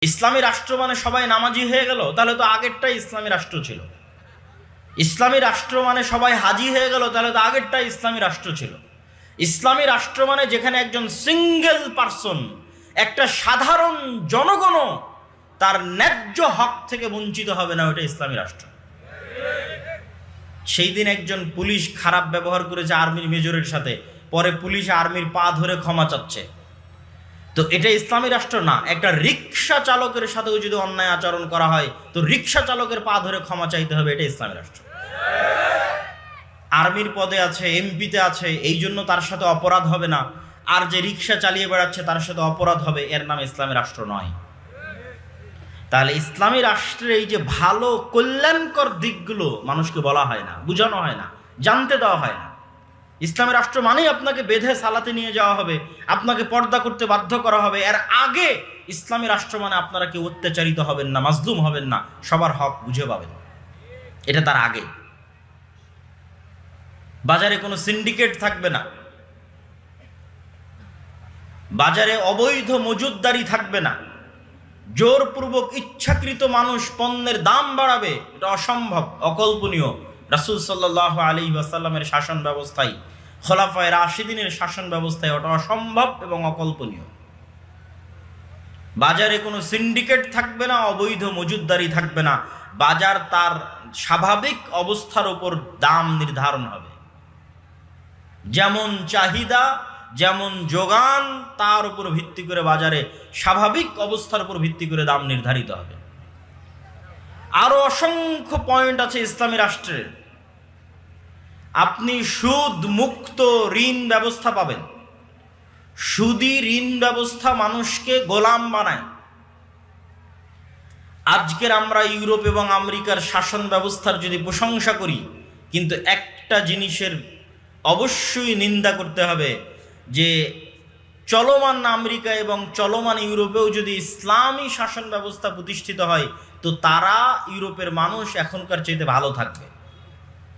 ইসলামী রাষ্ট্র মানে সবাই নামাজি হয়ে গেল, তাহলে তো আগেরটাই ইসলামী রাষ্ট্র ছিল। ইসলামী রাষ্ট্র মানে সবাই হাজি হয়ে গেল, তাহলে তো আগেরটাই ইসলামী রাষ্ট্র ছিল। ইসলামী রাষ্ট্র মানে যেখানে একজন সিঙ্গেল পার্সন, একটা সাধারণ জনগণও তার ন্যায্য হক থেকে বঞ্চিত হবে না, ওটা ইসলামী রাষ্ট্র। সেই দিন একজন পুলিশ খারাপ ব্যবহার করেছে আর্মির মেজরের সাথে, পরে পুলিশ আর্মির পা ধরে ক্ষমা চাচ্ছে, তো এটা ইসলামী রাষ্ট্র না। একটা রিক্সা চালকের সাথেও যদি অন্যায় আচরণ করা হয়, তো রিক্সা চালকের পা ধরে ক্ষমা চাইতে হবে, এটা ইসলামী রাষ্ট্র। আর্মির পদে আছে, এমপিতে আছে, এই জন্য তার সাথে অপরাধ হবে না, আর যে রিক্সা চালিয়ে বেড়াচ্ছে তার সাথে অপরাধ হবে, এর নাম ইসলামী রাষ্ট্র নয়। তাহলে ইসলামী রাষ্ট্রের এই যে ভালো কল্যাণকর দিকগুলো মানুষকে বলা হয় না, বোঝানো হয় না, জানতে দেওয়া হয় না। ইসলামী রাষ্ট্র মানেই আপনাকে বেঁধে সালাতে নিয়ে যাওয়া হবে, আপনাকে পর্দা করতে বাধ্য করা হবে। এর আগে ইসলামী রাষ্ট্র মানে আপনারা কেউ অত্যাচারিত হবেন না, মাজলুম হবেন না, সবার হক বুঝে পাবেন, এটা তার আগে। বাজারে কোনো সিন্ডিকেট থাকবে না, বাজারে অবৈধ মজুদদারি থাকবে না, জোরপূর্বক ইচ্ছাকৃত মানুষ পণ্যের দাম বাড়াবে, এটা অসম্ভব, অকল্পনীয়। রাসূল সাল্লাল্লাহু আলাইহি ওয়াসাল্লামের শাসন ব্যবস্থায়, খোলাফায়ে রাশিদিনের শাসন ব্যবস্থায় ওটা অসম্ভব এবং অকল্পনীয়। বাজারে কোনো সিন্ডিকেট থাকবে না, অবৈধ মজুদদারি থাকবে না, বাজার তার স্বাভাবিক অবস্থার উপর দাম নির্ধারণ হবে, যেমন চাহিদা যেমন যোগান তার উপর ভিত্তি করে বাজারে স্বাভাবিক অবস্থার উপর ভিত্তি করে দাম নির্ধারিত হবে। আরো অসংখ্য পয়েন্ট আছে ইসলামী রাষ্ট্রের। আপনি সুদ মুক্ত ঋণ ব্যবস্থা পাবেন। সুদী ঋণ ব্যবস্থা মানুষকে গোলাম বানায়। আজকের আমরা ইউরোপ এবং আমেরিকার শাসন ব্যবস্থার যদি প্রশংসা করি, কিন্তু একটা জিনিসের অবশ্যই নিন্দা করতে হবে, যে চলমান আমেরিকা এবং চলমান ইউরোপেও যদি ইসলামী শাসন ব্যবস্থা প্রতিষ্ঠিত হয়, তো তারা ইউরোপের মানুষ এখনকার চাইতে ভালো থাকবে।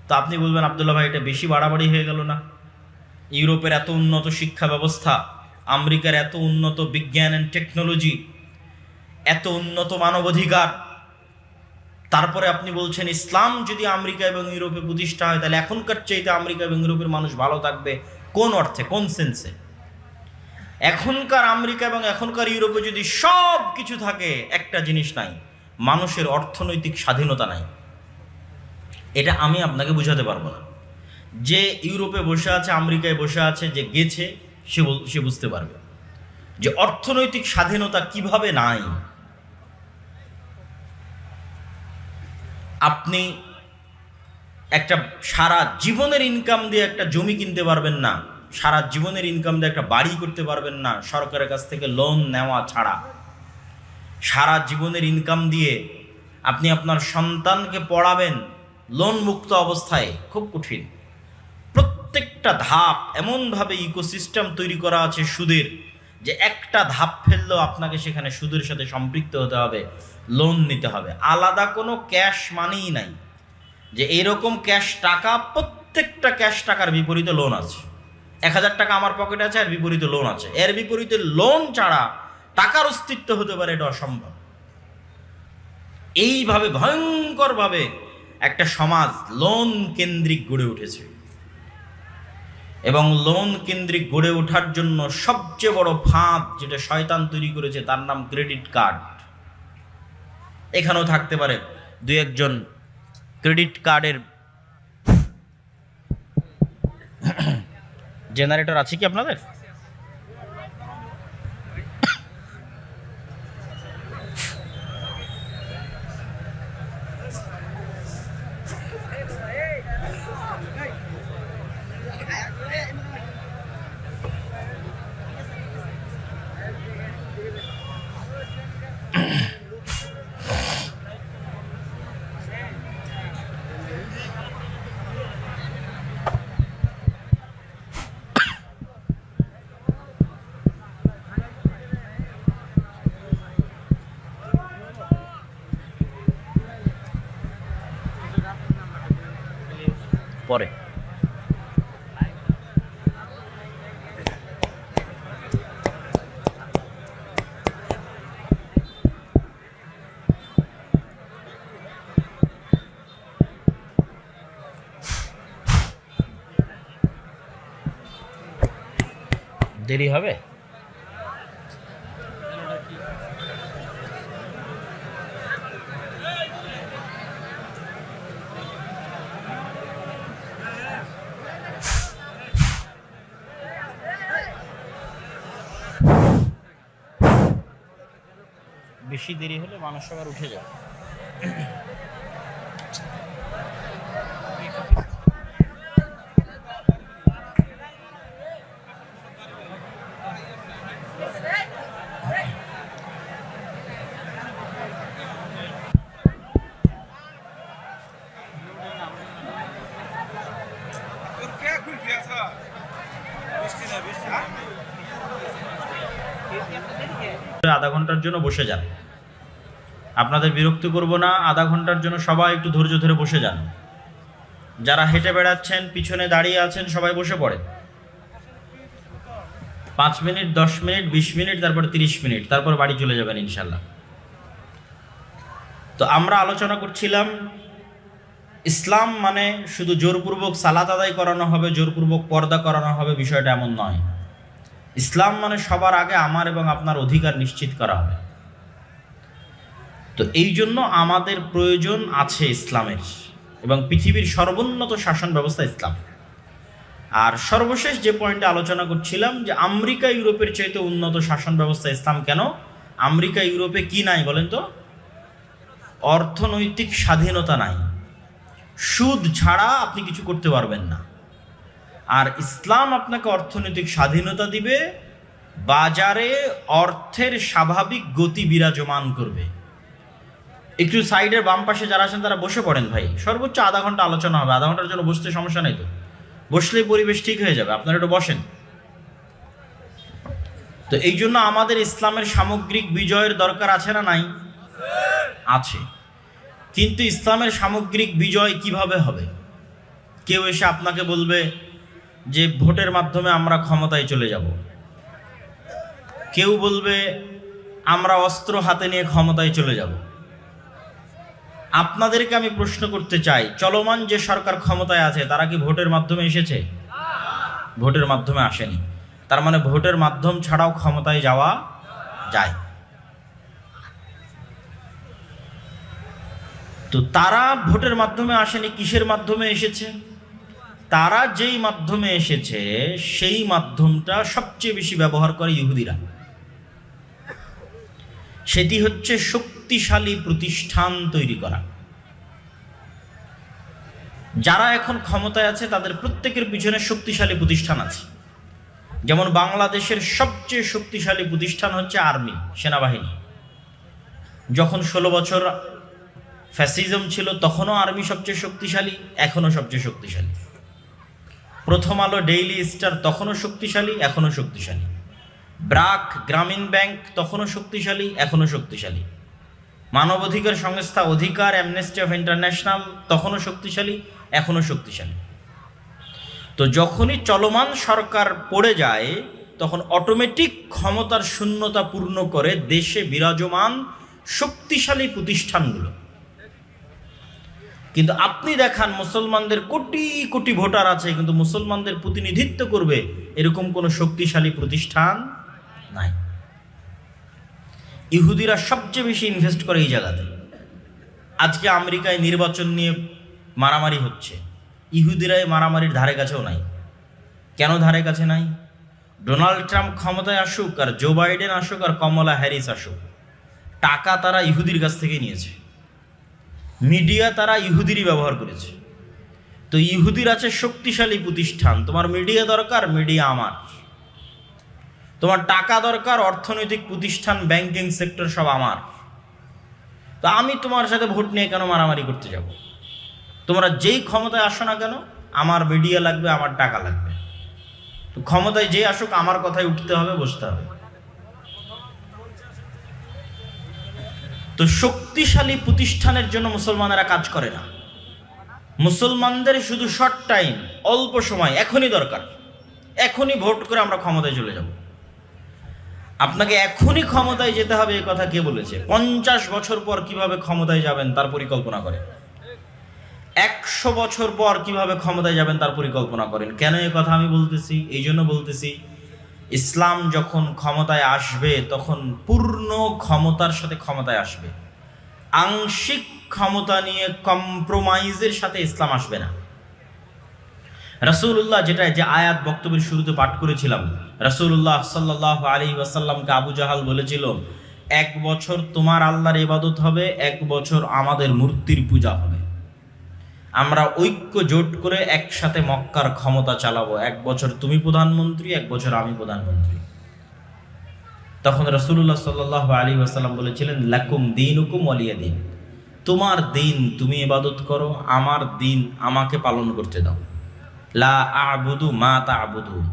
তো আপনি বলবেন, আব্দুল্লাহ ভাই এটা বেশি বাড়াবাড়ি হয়ে গেল না? ইউরোপের এত উন্নত শিক্ষা ব্যবস্থা, আমেরিকার এত উন্নত বিজ্ঞান অ্যান্ড টেকনোলজি, এত উন্নত মানবাধিকার, তারপরে আপনি বলছেন ইসলাম যদি আমেরিকা এবং ইউরোপে প্রতিষ্ঠা হয়, তাহলে এখনকার চাইতে আমেরিকা এবং ইউরোপের মানুষ ভালো থাকবে। কোন অর্থে, কোন সেন্সে? এখনকার আমেরিকা এবং এখনকার ইউরোপে যদি সব কিছু থাকে, একটা জিনিস নাই, মানুষের অর্থনৈতিক স্বাধীনতা নাই। এটা আমি আপনাকে বোঝাতে পারবো না। যে ইউরোপে বসে আছে, আমেরিকায় বসে আছে, যে গেছে, সে বুঝতে পারবে যে অর্থনৈতিক স্বাধীনতা কিভাবে নাই। আপনি একটা সারা জীবনের ইনকাম দিয়ে একটা জমি কিনতে পারবেন না, সারা জীবনের ইনকাম দিয়ে একটা বাড়ি করতে পারবেন না সরকারের কাছ থেকে লোন নেওয়া ছাড়া। সারা জীবনের ইনকাম দিয়ে আপনি আপনার সন্তানকে পড়াবেন লোন মুক্ত অবস্থায়, খুব কঠিন। প্রত্যেকটা ধাপ এমনভাবে ইকোসিস্টেম তৈরি করা আছে সুদের, যে একটা ধাপ ফেললেও আপনাকে সেখানে সুদের সাথে সম্পৃক্ত হতে হবে, লোন নিতে হবে। আলাদা কোনো ক্যাশ মানিই নাই, যে এইরকম ক্যাশ টাকা, প্রত্যেকটা ক্যাশ টাকার বিপরীতে লোন আছে। 1000 টাকা আমার পকেটে আছে, এর বিপরীতে লোন আছে। এর বিপরীতে লোন ছাড়া টাকার অস্তিত্ব হতে পারে, এটা অসম্ভব। এইভাবে ভয়ঙ্করভাবে একটা সমাজ লোন কেন্দ্রিক গড়ে উঠেছে, এবং লোন কেন্দ্রিক গড়ে ওঠার জন্য সবচেয়ে বড় ফাঁদ যেটা শয়তান তৈরি করেছে, তার নাম ক্রেডিট কার্ড। এখানেও থাকতে পারে দুই একজন ক্রেডিট কার্ডের জেনারেটর আছে কি আপনাদের? পরে দেরি হবে। বেশি দেরি হলে মানুষ আবার উঠে যাবে। আধা ঘন্টার জন্য বসে যান, আপনাদের বিরক্ত করব না। আধা ঘন্টার জন্য সবাই একটু ধৈর্য ধরে বসে যান। যারা হেঁটে বেড়াচ্ছেন, পিছনে দাঁড়িয়ে আছেন, সবাই বসে পড়েন। 5 মিনিট, 10 মিনিট, 20 মিনিট, তারপর 30 মিনিট, তারপর বাড়ি চলে যাবেন ইনশাল্লাহ। তো আমরা আলোচনা করছিলাম ইসলাম মানে শুধু জোরপূর্বক সালাত আদায় করানো হবে, জোরপূর্বক পর্দা করানো হবে, বিষয়টা এমন নয়। ইসলাম মানে সবার আগে আমার এবং আপনার অধিকার নিশ্চিত করা হবে। তো এই জন্য আমাদের প্রয়োজন আছে ইসলামের, এবং পৃথিবীর সর্বোন্নত শাসন ব্যবস্থা ইসলাম। আর সর্বশেষ যে পয়েন্টে আলোচনা করছিলাম যে আমেরিকা ইউরোপের চাইতে উন্নত শাসন ব্যবস্থা ইসলাম কেন? আমেরিকা ইউরোপে কি নাই বলেন তো? অর্থনৈতিক স্বাধীনতা নাই, সুদ ছাড়া আপনি কিছু করতে পারবেন না। আর ইসলাম আপনাকে অর্থনৈতিক স্বাধীনতা দিবে, বাজারে অর্থের স্বাভাবিক গতি বিরাজমান করবে। একটু সাইডের বাম পাশে যারা আছেন তারা বসে পড়েন ভাই, সর্বোচ্চ আধা ঘন্টা আলোচনা হবে। আধা ঘন্টার জন্য বসতে সমস্যা নেই তো, বসলেই পরিবেশ ঠিক হয়ে যাবে, আপনারা একটু বসেন। তো এই জন্য আমাদের ইসলামের সামগ্রিক বিজয়ের দরকার আছে না নাই? আছে। কিন্তু ইসলামের সামগ্রিক বিজয় কিভাবে হবে? কেউ এসে আপনাকে বলবে যে ভোটের মাধ্যমে আমরা ক্ষমতায় চলে যাব, কেউ বলবে আমরা অস্ত্র হাতে নিয়ে ক্ষমতায় চলে যাব। আপনাদেরকে আমি প্রশ্ন করতে চাই, চলমান যে সরকার ক্ষমতায় আছে তারা কি ভোটের মাধ্যমে এসেছে? ভোটের মাধ্যমে আসেনি। তার মানে ভোটের মাধ্যম ছাড়াও ক্ষমতায় যাওয়া যায়। তো তারা ভোটের মাধ্যমে আসেনি, কিসের মাধ্যমে এসেছে? তারা যেই মাধ্যমে এসেছে সেই মাধ্যমটা সবচেয়ে বেশি ব্যবহার করে ইহুদিরা। সেটি হচ্ছে শক্তিশালী প্রতিষ্ঠান তৈরি করা। যারা এখন ক্ষমতায় আছে তাদের প্রত্যেকের পিছনে শক্তিশালী প্রতিষ্ঠান আছে। যেমন বাংলাদেশের সবচেয়ে শক্তিশালী প্রতিষ্ঠান হচ্ছে আর্মি, সেনাবাহিনী। যখন 16 বছর ফ্যাসিজম ছিল তখনও আর্মি সবচেয়ে শক্তিশালী, এখনও সবচেয়ে শক্তিশালী। প্রথম আলো, ডেইলি স্টার তখনও শক্তিশালী, এখনও শক্তিশালী। ব্র্যাক, গ্রামীণ ব্যাংক তখনও শক্তিশালী, এখনও শক্তিশালী। মানবাধিকার সংস্থা অধিকার, অ্যামনেস্টি অফ ইন্টারন্যাশনাল তখনও শক্তিশালী, এখনও শক্তিশালী। তো যখনই চলমান সরকার পড়ে যায় তখন অটোমেটিক ক্ষমতার শূন্যতা পূর্ণ করে দেশে বিরাজমান শক্তিশালী প্রতিষ্ঠানগুলো। কিন্তু আপনি দেখান মুসলমানদের কোটি কোটি ভোটার আছে, কিন্তু মুসলমানদের প্রতিনিধিত্ব করবে এরকম কোনো শক্তিশালী প্রতিষ্ঠান নাই। ইহুদিরা সবচেয়ে বেশি ইনভেস্ট করে এই জায়গাতে। আজকে আমেরিকায় নির্বাচন নিয়ে মারামারি হচ্ছে, ইহুদিরাই মারামারির ধারে কাছেও নাই। কেন ধারে কাছে নাই? ডোনাল্ড ট্রাম্প ক্ষমতায় আসুক আর জো বাইডেন আসুক আর কমলা হ্যারিস আসুক, টাকা তারা ইহুদির কাছ থেকে নিয়েছে, মিডিয়া তারা ইহুদিরই ব্যবহার করেছে। তো ইহুদির আছে শক্তিশালী প্রতিষ্ঠান। তোমার মিডিয়া দরকার, মিডিয়া আমার। তোমার টাকা দরকার, অর্থনৈতিক প্রতিষ্ঠান, ব্যাংকিং সেক্টর সব আমার। তো আমি তোমার সাথে ভোট নিয়ে কেন মারামারি করতে যাব? তোমরা যেই ক্ষমতায় আসো না কেন, আমার মিডিয়া লাগবে, আমার টাকা লাগবে। তো ক্ষমতায় যে আসুক আমার কথায় উঠতে হবে, বসতে হবে। তো শক্তিশালী প্রতিষ্ঠানের জন্য মুসলমানেরা কাজ করে না। মুসলমানদের শুধু শর্ট টাইম, অল্প সময়, এখনই দরকার, এখনই ভোট করে আমরা ক্ষমতায় চলে যাব। আপনাকে এখনই ক্ষমতায় যেতে হবে এই কথা কে বলেছে? 50 বছর পর কিভাবে ক্ষমতায় যাবেন তার পরিকল্পনা করেন, 100 বছর পর কিভাবে ক্ষমতায় যাবেন তার পরিকল্পনা করেন। কেন এই কথা আমি বলতেছি? এই জন্য বলতেছি, ইসলাম যখন ক্ষমতায় আসবে তখন পূর্ণ ক্ষমতার সাথে ক্ষমতায় আসবে, আংশিক ক্ষমতা নিয়ে কম্প্রোমাইজের সাথে ইসলাম আসবে না। রাসূলুল্লাহ যে আয়াত বক্তব্যের শুরুতে পাঠ করেছিলাম, রাসূলুল্লাহ সাল্লাল্লাহু আলাইহি ওয়াসাল্লামকে আবু জাহাল বলেছিল, 1 বছর তোমার আল্লাহর ইবাদত হবে, 1 বছর আমাদের মূর্তির পূজা হবে। আমরা ঐক্য জোট করে একসাথে মক্কার ক্ষমতা চালাবো, 1 বছর তুমি প্রধানমন্ত্রী, 1 বছর আমি প্রধানমন্ত্রী। তখন রাসূলুল্লাহ সাল্লাল্লাহু আলাইহি ওয়াসাল্লাম বলেছিলেন, লাকুম দীনুকুম ওয়ালিয়া দীন, তোমার দিন তুমি ইবাদত করো, আমার দিন আমাকে পালন করতে দাও। লা আ'বুদু মা তা'বুদুন,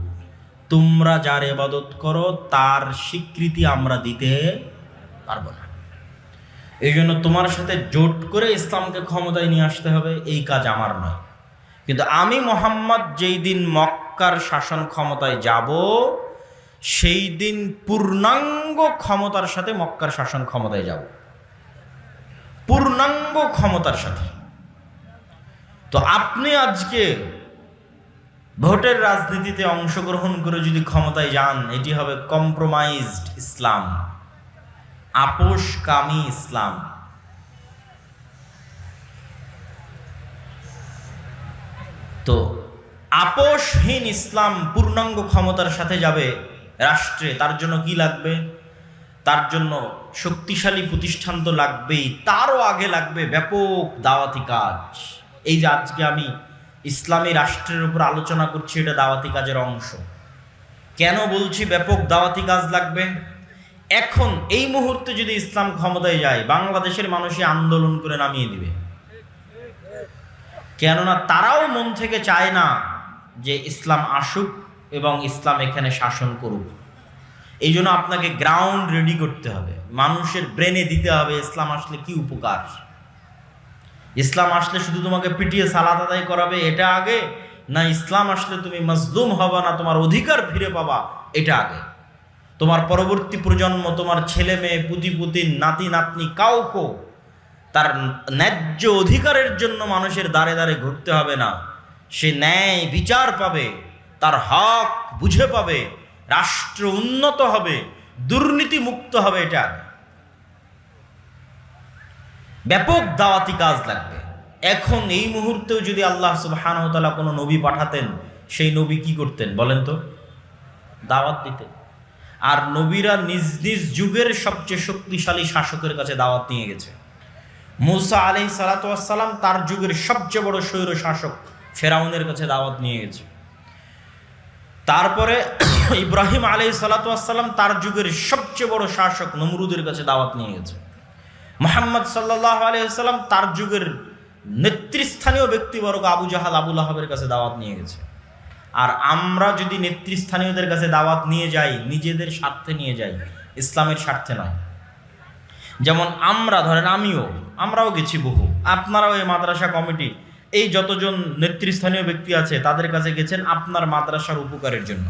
তোমরা যার ইবাদত করো তার স্বীকৃতি আমরা দিতে পারবো না। এই জন্য তোমার সাথে জোট করে ইসলামকে ক্ষমতায় নিয়ে আসতে হবে, এই কাজ আমার নয়। কিন্তু আমি মুহাম্মদ যেই দিন মক্কার শাসন ক্ষমতায় যাব, সেই দিন পূর্ণাঙ্গ ক্ষমতার সাথে মক্কার শাসন ক্ষমতায় যাব, পূর্ণাঙ্গ ক্ষমতার সাথে। তো আপনি আজকে ভোটের রাজনীতিতে অংশগ্রহণ করে যদি ক্ষমতায় যান, এটি হবে কম্প্রোমাইজড ইসলাম, আপোষকামী ইসলাম। তো আপোষহীন ইসলাম পূর্ণাঙ্গ ক্ষমতার সাথে যাবে রাষ্ট্রে, তার জন্য কি লাগবে? তার জন্য শক্তিশালী প্রতিষ্ঠান তো লাগবেই, তারও আগে লাগবে ব্যাপক দাওয়াতি কাজ। এই যে আজকে আমি ইসলামী রাষ্ট্রের উপর আলোচনা করছি, এটা দাওয়াতি কাজের অংশ। কেন বলছি ব্যাপক দাওয়াতি কাজ লাগবে? এখন এই মুহূর্তে যদি ইসলাম ক্ষমতায় যায়, বাংলাদেশের মানুষই আন্দোলন করে নামিয়ে দিবে। কেননা তারাও মন থেকে চায় না যে ইসলাম আসুক এবং ইসলাম এখানে শাসন করুক। এই জন্য আপনাকে গ্রাউন্ড রেডি করতে হবে, মানুষের ব্রেনে দিতে হবে ইসলাম আসলে কি উপকার। ইসলাম আসলে শুধু তোমাকে পিটিয়ে সালাত আদায় করাবে, এটা আগে না? ইসলাম আসলে তুমি মজলুম হবা না, তোমার অধিকার ফিরে পাবা, এটা আগে। তোমার পরবর্তী প্রজন্ম, তোমার ছেলে মেয়ে, পুতি পুতি, নাতি নাতনি, কাউকে তার ন্যায্য অধিকারের জন্য মানুষের দ্বারে দ্বারে ঘুরতে হবে না। সে ন্যায় বিচার পাবে, তার হক বুঝে পাবে, রাষ্ট্র উন্নত হবে, দুর্নীতি মুক্ত হবে। এটা ব্যাপক দাওয়াতি কাজ লাগবে। এখন এই মুহূর্তেও যদি আল্লাহ সুবহানাহু ওয়া তাআলা কোনো নবী পাঠাতেন, সেই নবী কি করতেন বলেন তো? দাওয়াত দিতেন। আর নবীরা নিজ নিজ যুগের সবচেয়ে শক্তিশালী শাসকের কাছে দাওয়াত নিয়ে গেছে। মূসা আলাইহিস সালাতু ওয়াস সালাম তার যুগের সবচেয়ে বড় স্বৈর শাসক ফেরাউনের কাছে দাওয়াত নিয়ে গেছে। তারপরে ইব্রাহিম আলাইহিস সালাতু ওয়াস সালাম তার যুগের সবচেয়ে বড় শাসক নমরুদের কাছে দাওয়াত নিয়ে গেছে। মুহাম্মদ সাল্লাল্লাহু আলাইহি ওয়াসাল্লাম তার যুগের নেতৃস্থানীয় ব্যক্তিবর্গ আবু জাহাল, আবু লাহাবের কাছে দাওয়াত নিয়ে গেছে। আর আমরা যদি নেতৃস্থানীয়দের কাছে দাওয়াত নিয়ে যাই, নিজেদের স্বার্থে নিয়ে যাই, ইসলামের স্বার্থে নয়। যেমন আমরা ধরেন, আমরাও গেছি বহু, আপনারাও এই মাদ্রাসা কমিটি, এই যতজন নেতৃস্থানীয় ব্যক্তি আছে তাদের কাছে গেছেন আপনার মাদ্রাসার উপকারের জন্য।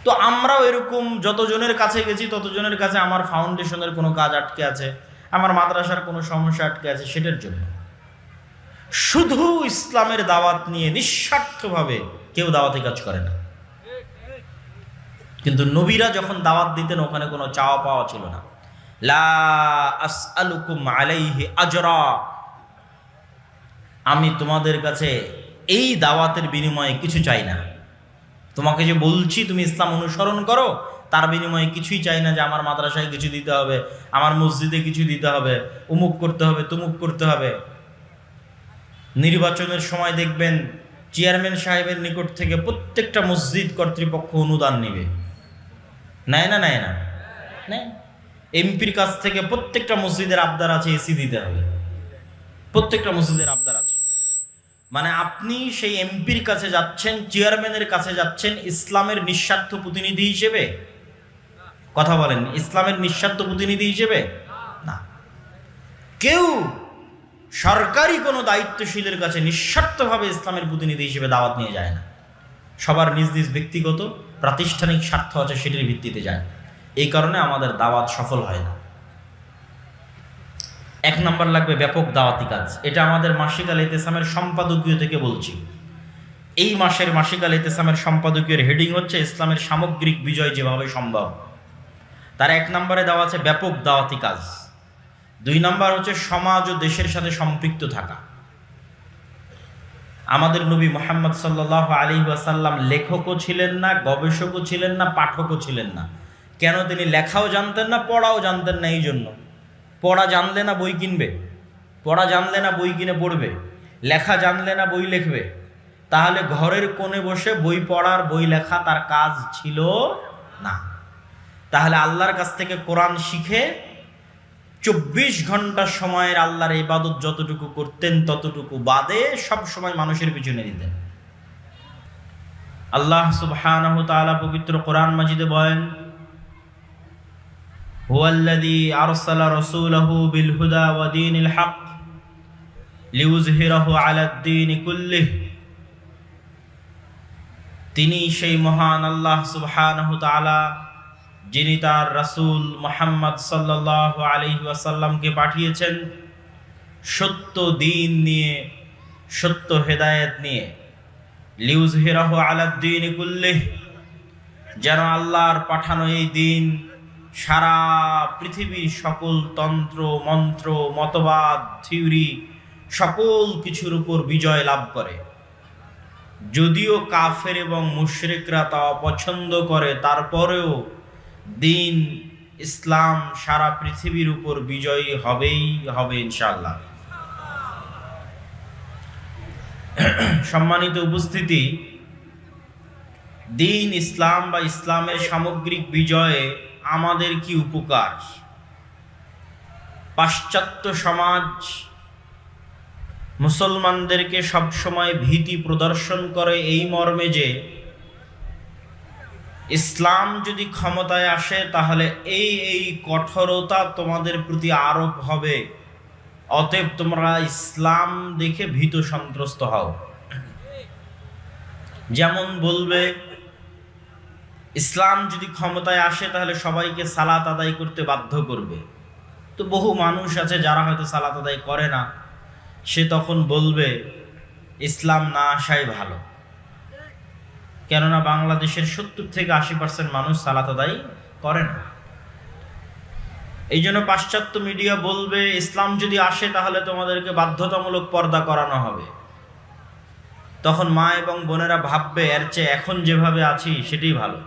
তো আমরাও এরকম যতজনের কাছে গেছি ততজনের কাছে আমার ফাউন্ডেশনের কোনো কাজ আটকে আছে, আমার মাদ্রাসার কোনো সমস্যা আটকে আছে, সেটার জন্য। শুধু ইসলামের দাওয়াত নিয়ে নিঃস্বার্থভাবে কেউ দাওয়াতি কাজ করে না। কিন্তু নবীরা যখন দাওয়াত দিতেন, ওখানে কোনো চাওয়া পাওয়া ছিল না। লা আসআলুকুম আলাইহি আজরা, আমি তোমাদের কাছে এই দাওয়াতের বিনিময়ে কিছু চাই না। তোমাকে যে বলছি তুমি ইসলাম অনুসরণ করো, তার বিনিময়ে কিছুই চাই না যে আমার মাদ্রাসায় কিছু দিতে হবে, আমার মসজিদে কিছু দিতে হবে, উমুক করতে হবে, তুমুক করতে হবে। নির্বাচনের সময় দেখবেন চেয়ারম্যান সাহেবের নিকট থেকে প্রত্যেকটা মসজিদ কর্তৃপক্ষ অনুদান নেবে, নেয় না? নেয় না? নেয়। এমপির কাছ থেকে প্রত্যেকটা মসজিদের আবদার আছে এসি দিতে হবে, প্রত্যেকটা মসজিদের আবদার আছে। মানে আপনি সেই এমপির কাছে যাচ্ছেন, চেয়ারম্যানের কাছে যাচ্ছেন ইসলামের নিঃস্বার্থ প্রতিনিধি হিসেবে? কথা বলেন, ইসলামের নিঃস্বার্থ প্রতিনিধি হিসেবে না। কেউ সরকারি কোনো দায়িত্বশীলের কাছে নিঃস্বার্থভাবে ইসলামের প্রতিনিধি হিসেবে দাওয়াত নিয়ে যায় না। সবার নিজ নিজ ব্যক্তিগত প্রাতিষ্ঠানিক স্বার্থ আছে, সেটির ভিত্তিতে যায়। এই কারণে আমাদের দাওয়াত সফল হয় না। 1 নম্বর লাগবে ব্যাপক দাওয়াতি কাজ। এটা আমাদের মাসিক আল ইতিসামের সম্পাদকীয় থেকে বলছি। এই মাসের মাসিক আল ইতিসামের সম্পাদকীয় হেডিং হচ্ছে ইসলামের সামগ্রিক বিজয় যেভাবে সম্ভব। তার 1 নম্বরে দেওয়া আছে ব্যাপক দাওয়াতি কাজ, 2 নম্বর হচ্ছে সমাজ ও দেশের সাথে সম্পৃক্ত থাকা। আমাদের নবী মুহাম্মদ সাল্লাল্লাহু আলাইহি ওয়াসাল্লাম লেখকও ছিলেন না, গবেষকও ছিলেন না, পাঠকও ছিলেন না। কেন? তিনি লেখাও জানতেন না, পড়াও জানতেন না। এই জন্য পড়া জানলে না বই কিনবে, পড়া জানলে না বই কিনে পড়বে, লেখা জানলে না বই লিখবে। তাহলে ঘরের কোণে বসে বই পড়ার, বই লেখা তার কাজ ছিল না। তাহলে আল্লাহর কাছ থেকে কোরআন শিখে 24 ঘন্টা সময়ের আল্লাহর ইবাদত যতটুকু করতেন ততটুকু বাদে সব সময় মানুষের পিছনে দিতেন। আল্লাহ সুবহানাহু ওয়া তাআলা পবিত্র কোরআন মাজিদে বলেন, হুয়াল্লাযী আরসালা রাসূলাহু বিল হুদা ওয়া দীনিল হক লিইয়ুযহিরাহু আলাদ-দীনি কুল্লিহি। তিনি সেই মহান আল্লাহ সুবহানাহু ওয়া তাআলা যিনি তার রাসূল মুহাম্মদ সাল্লাল্লাহু আলাইহি ওয়াসাল্লামকে পাঠিয়েছেন সত্য দ্বীন নিয়ে, সত্য হেদায়েত নিয়ে। লিইয়ুযহিরাহু আলাদ-দীনি কুল্লিহি, যেন আল্লাহর পাঠানো এই দ্বীন সারা পৃথিবীর সকল তন্ত্র মন্ত্র মতবাদ থিওরি সকল কিছুর উপর বিজয় লাভ করে। যদিও কাফের এবং মুশরিকরা তা অপছন্দ করে, তারপরেও দ্বীন ইসলাম সারা পৃথিবীর উপর বিজয়ী হবেই হবে ইনশাআল্লাহ। সম্মানিত উপস্থিতি, দ্বীন ইসলাম বা ইসলামের সামগ্রিক বিজয়ে আমাদের কি উপকার? পাশ্চাত্য সমাজ মুসলমানদেরকে সবসময় ভীতি প্রদর্শন করে এই মর্মে যে ইসলাম যদি ক্ষমতায় আসে তাহলে এই কঠোরতা তোমাদের প্রতি আরোপ হবে, অতএব তোমরা ইসলাম দেখে ভীত সন্ত্রস্ত হও। যেমন বলবে ইসলাম যদি ক্ষমতায় আসে তাহলে সবাইকে সালাত আদায় করতে বাধ্য করবে। তো বহু মানুষ আছে যারা হয়তো সালাত আদায় করে না, সে তখন বলবে ইসলাম না আসাই ভালো, কেননা বাংলাদেশের 70 থেকে 80% মানুষ সালাত আদায় করে না। এই জন্য পাশ্চাত্য মিডিয়া বলবে ইসলাম যদি আসে তাহলে তোমাদেরকে বাধ্যতামূলক পর্দা করানো হবে। তখন মা এবং বোনেরা ভাববে এর চেয়ে এখন যেভাবে আছি সেটাই ভালো।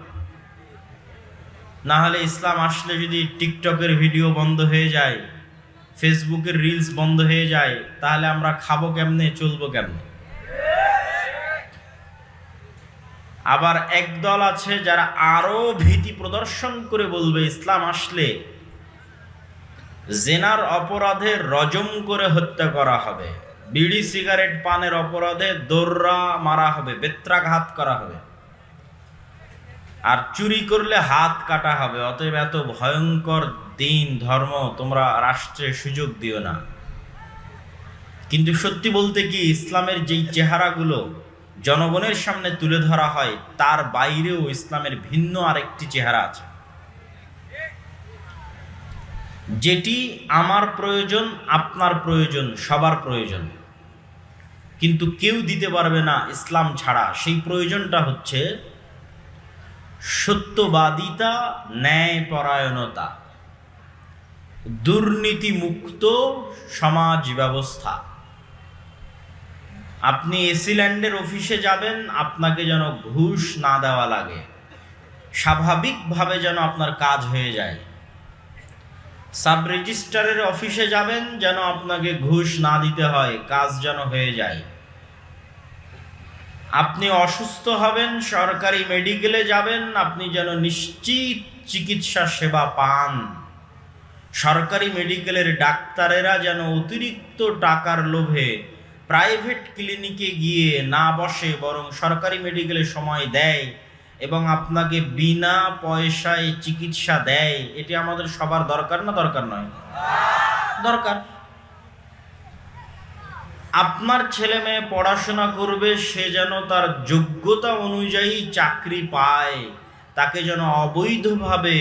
না হলে ইসলাম আসলে যদি টিকটকের ভিডিও বন্ধ হয়ে যায়, ফেসবুকের রিলস বন্ধ হয়ে যায়, তাহলে আমরা খাবো কেমনে, চলবো কেমনে? আবার একদল আছে যারা আরো ভীতি প্রদর্শন করে বলবে ইসলাম আসলে জেনার অপরাধে রজম করে হত্যা করা হবে, বিড়ি সিগারেট পানের অপরাধে দোররা মারা হবে, বেত্রাঘাত করা হবে, আর চুরি করলে হাত কাটা হবে। অতএব এত ভয়ঙ্কর দিন ধর্ম তোমরা রাষ্ট্রে সুযোগ দিও না। কিন্তু সত্যি বলতে কি, ইসলামের যেই চেহারাগুলো জনগণের সামনে তুলে ধরা হয় তার বাইরেও ইসলামের ভিন্ন আরেকটি চেহারা আছে, যেটি আমার প্রয়োজন, আপনার প্রয়োজন, সবার প্রয়োজন, কিন্তু কেউ দিতে পারবে না ইসলাম ছাড়া। সেই প্রয়োজনটা হচ্ছে সত্যবাদিতা, ন্যায়পরায়ণতা, দুর্নীতিমুক্ত সমাজ ব্যবস্থা। আপনি এসিল্যান্ডের অফিসে যাবেন, আপনাকে যেন ঘুষ না দেওয়া লাগে, স্বাভাবিকভাবে যেন আপনার কাজ হয়ে যায়। সাব রেজিস্ট্রারের অফিসে যাবেন, যেন আপনাকে ঘুষ না দিতে হয়, কাজ যেন হয়ে যায়। আপনি অসুস্থ হবেন, সরকারি মেডিকেলে যাবেন, আপনি যেন নিশ্চিত চিকিৎসা সেবা পান। সরকারি মেডিকেলের ডাক্তারেরা যেন অতিরিক্ত টাকার লোভে প্রাইভেট ক্লিনিকে গিয়ে না বসে, বরং সরকারি মেডিকেলে সময় দেয় এবং আপনাকে বিনা পয়সায় চিকিৎসা দেয়। এটি আমাদের সবার দরকার না দরকার নয়? দরকার। আপনার ছেলে মেয়ে পড়াশোনা করবে, সে যেন তার যোগ্যতা অনুযায়ী চাকরি পায়, তাকে যেন অবৈধভাবে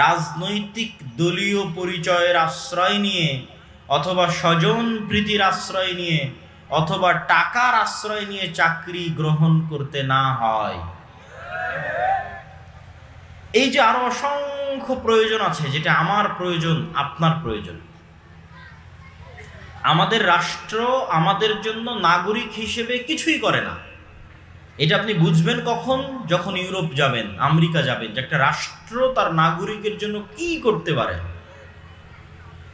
রাজনৈতিক দলীয় পরিচয়ের আশ্রয় নিয়ে অথবা স্বজন প্রীতির আশ্রয় নিয়ে অথবা টাকার আশ্রয় নিয়ে চাকরি গ্রহণ করতে না হয়। এই যে আরো অসংখ্য প্রয়োজন আছে, যেটা আমার প্রয়োজন, আপনার প্রয়োজন। আমাদের রাষ্ট্র আমাদের জন্য নাগরিক হিসেবে কিছুই করে না। এটা আপনি বুঝবেন কখন? যখন ইউরোপ যাবেন, আমেরিকা যাবেন, যে একটা রাষ্ট্র তার নাগরিকের জন্য কি করতে পারে।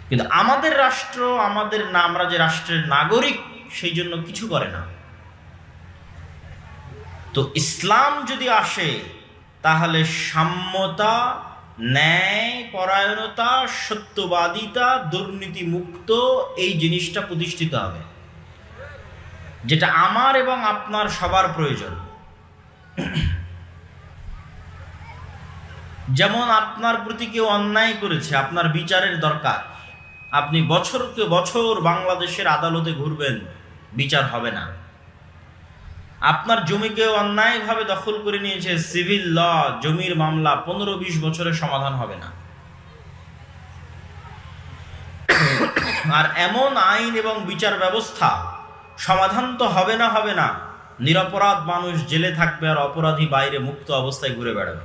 কিন্তু আমাদের রাষ্ট্র, আমাদের না, আমরা যে রাষ্ট্রের নাগরিক, সেই জন্য কিছু করে না। তো ইসলাম যদি আসে, তাহলে সাম্যতা, ন্যায় পরায়ণতা, সত্যবাদিতা, দুর্নীতি মুক্ত এই জিনিসটা প্রতিষ্ঠিত হবে, যেটা আমার এবং আপনার সবার প্রয়োজন। যেমন আপনার প্রতি কেউ অন্যায় করেছে, আপনার বিচারের দরকার। আপনি বছরকে বছর বাংলাদেশের আদালতে ঘুরবেন, বিচার হবে না। আপনার জমিকে অন্যায়ভাবে দখল করে নিয়েছে, সিভিল ল, জমির মামলা 15-20 বছরের সমাধান হবে না। আর এমন আইন এবং বিচার ব্যবস্থা সমাধান তো হবে না। নিরপরাধ মানুষ জেলে থাকবে আর অপরাধী বাইরে মুক্ত অবস্থায় ঘুরে বেড়াবে।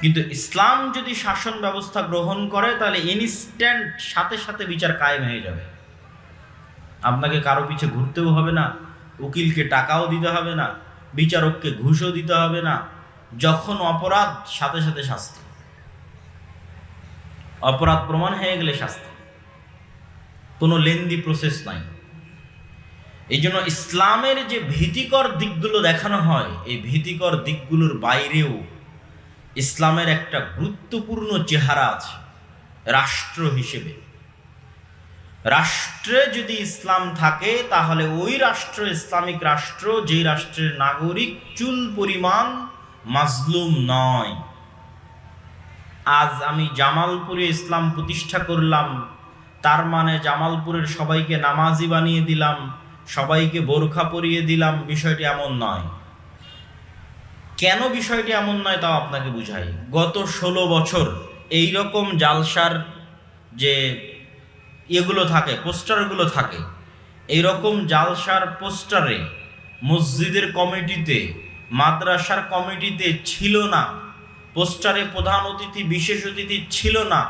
কিন্তু ইসলাম যদি শাসন ব্যবস্থা গ্রহণ করে, তাহলে ইনস্ট্যান্ট, সাথে সাথে বিচার কায়েম হয়ে যাবে। আপনাকে কারো পিছে ঘুরতেও হবে না, উকিলকে টাকাও দিতে হবে না, বিচারককে ঘুষও দিতে হবে না। যখন অপরাধ, সাথে সাথে শাস্তি, অপরাধ প্রমাণ হয়ে গেলে শাস্তি, কোনো লেন্দি প্রসেস নাই। এই জন্য ইসলামের যে ভীতিকর দিকগুলো দেখানো হয়, এই ভীতিকর দিকগুলোর বাইরেও ইসলামের একটা গুরুত্বপূর্ণ চেহারা আছে রাষ্ট্র হিসেবে। রাষ্ট্রে যদি ইসলাম থাকে, তাহলে ওই রাষ্ট্র ইসলামিক রাষ্ট্র, যেই রাষ্ট্রের নাগরিক চুল পরিমাণ মাজলুম নয়। আজ আমি জামালপুরে ইসলাম প্রতিষ্ঠা করলাম, তার মানে জামালপুরের সবাইকে নামাজি বানিয়ে দিলাম, সবাইকে বোরখা পরিয়ে দিলাম, বিষয়টি এমন নয়। কেন বিষয়টি এমন নয় তাও আপনাকে বুঝাই। গত 16 বছর এইরকম জালসার যে এগুলো থাকে, পোস্টারগুলো থাকে, এইরকম জালসার পোস্টারে মসজিদের কমিটিতে, মাদ্রাসার কমিটিতে ছিল না, পোস্টারে প্রধান অতিথি, বিশেষ অতিথি ছিল না,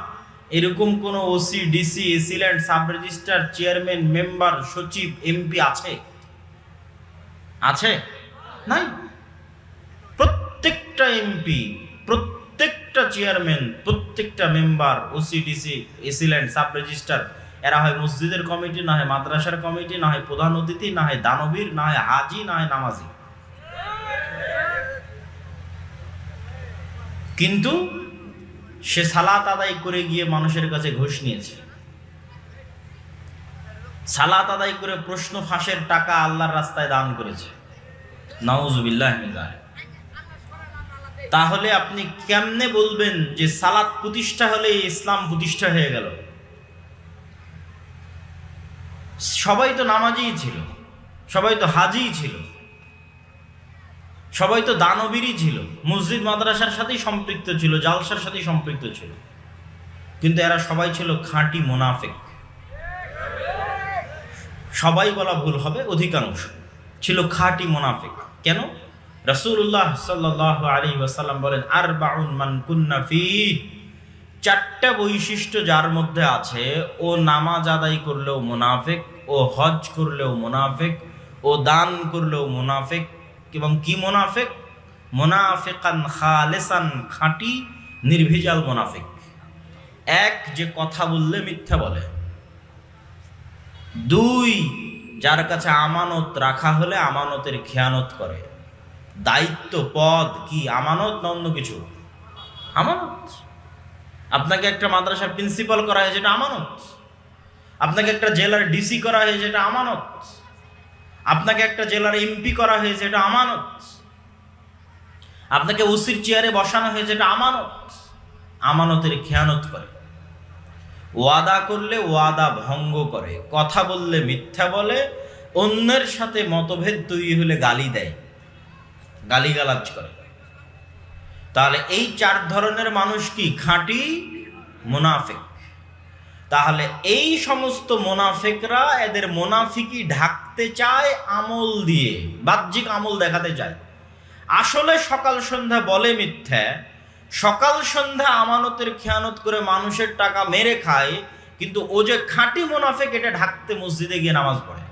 এরকম কোনো OC, DC, AC land, sub registrar, chairman, member, সচিব, এমপি আছে? নাই। প্রত্যেকটা এমপি, প্রত্যেকটা চেয়ারম্যান, প্রত্যেকটা member, OC, DC, AC land, sub registrar, এরা হয় মসজিদের কমিটি, না হয় মাদ্রাসার কমিটি, না হয় প্রধান অতিথি, না হয় দানবীর, না হয় হাজি, না হয় নামাজি। কিন্তু সে সালাত আদায় করে গিয়ে মানুষের কাছে ঘুষ নিয়েছে, সালাত আদায় করে প্রশ্ন ফাঁসের টাকা আল্লাহর রাস্তায় দান করেছে। নাউজুবিল্লাহ মিন যালিক। তাহলে আপনি কেমনে বলবেন যে সালাত প্রতিষ্ঠা হলে ইসলাম প্রতিষ্ঠা হয়ে গেল? সবাই তো নামাজিই ছিল, সবাই তো হাজিই ছিল, সবাই তো দানবীরই ছিল, মসজিদ মাদ্রাসার সাথেই সম্পৃক্ত ছিল, জালসার সাথেই সম্পৃক্ত ছিল, কিন্তু এরা সবাই ছিল খাঁটি মুনাফিক। সবাই বলা ভুল হবে, অধিকাংশ ছিল খাঁটি মুনাফিক। কেন? রাসূলুল্লাহ সাল্লাল্লাহু আলাইহি ওয়াসাল্লাম বলেন, আরবাউন মান কুন্না ফি, 4টা বৈশিষ্ট্য যার মধ্যে আছে, ও নামাজ আদায় করলেও মুনাফিক, ও হজ করলেও মুনাফিক, ও দান করলেও মুনাফিক। এবং কি মুনাফিক? মুনাফিকান খালিসান, খাঁটি নির্ভেজাল মুনাফিক। এক, যে কথা বললে মিথ্যা বলে। 2, যার কাছে আমানত রাখা হলে আমানতের খেয়ানত করে। দায়িত্ব, পদ কি আমানত না অন্য কিছু? আমানত। আপনাকে একটা মাদ্রাসার প্রিন্সিপাল করা হয়েছে, এটা আমানত। আপনাকে একটা জেলার ডিসি করা হয়েছে, এটা আমানত। আপনাকে একটা জেলার এমপি করা হয়েছে, এটা আমানত। আপনাকে ওসির চেয়ারে বসানো হয়েছে, এটা আমানত। আমানতের খেয়ানত করে। ওয়াদা করলে ওয়াদা ভঙ্গ করে, কথা বললে মিথ্যা বলে, অন্যের সাথে মতভেদ তৈরি হলে গালি দেয়, গালিগালাজ করে। তাহলে এই 4 ধরনের মানুষ কি? খাঁটি মুনাফিক। তাহলে এই সমস্ত মোনাফেকরা এদের মোনাফিকি ঢাকতে চায় আমল দিয়ে, বাহ্যিক আমল দেখাতে চায়। আসলে সকাল সন্ধ্যা বলে মিথ্যা, সকাল সন্ধ্যা আমানতের খেয়ানত করে মানুষের টাকা মেরে খায়, কিন্তু ও যে খাঁটি মোনাফেক এটা ঢাকতে মসজিদে গিয়ে নামাজ পড়ে।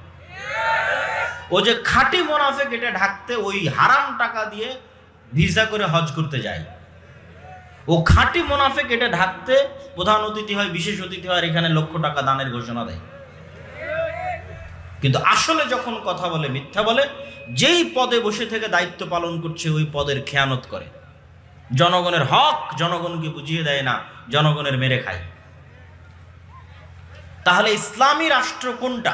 ও যে খাঁটি মোনাফেক এটা ঢাকতে ওই হারাম টাকা দিয়ে ভিসা করে হজ করতে যায়। ও খাঁটি মোনাফেক এটা ঢাকতে প্রধান অতিথি হয়, বিশেষ অতিথি হয়, এখানে লক্ষ টাকা দানের ঘোষণা দেয়। কিন্তু আসলে যখন কথা বলে মিথ্যা বলে, যেই পদে বসে থেকে দায়িত্ব পালন করছে ওই পদের খেয়ানত করে, জনগণের হক জনগণকে বুঝিয়ে দেয় না, জনগণের মেরে খায়। তাহলে ইসলামী রাষ্ট্র কোনটা?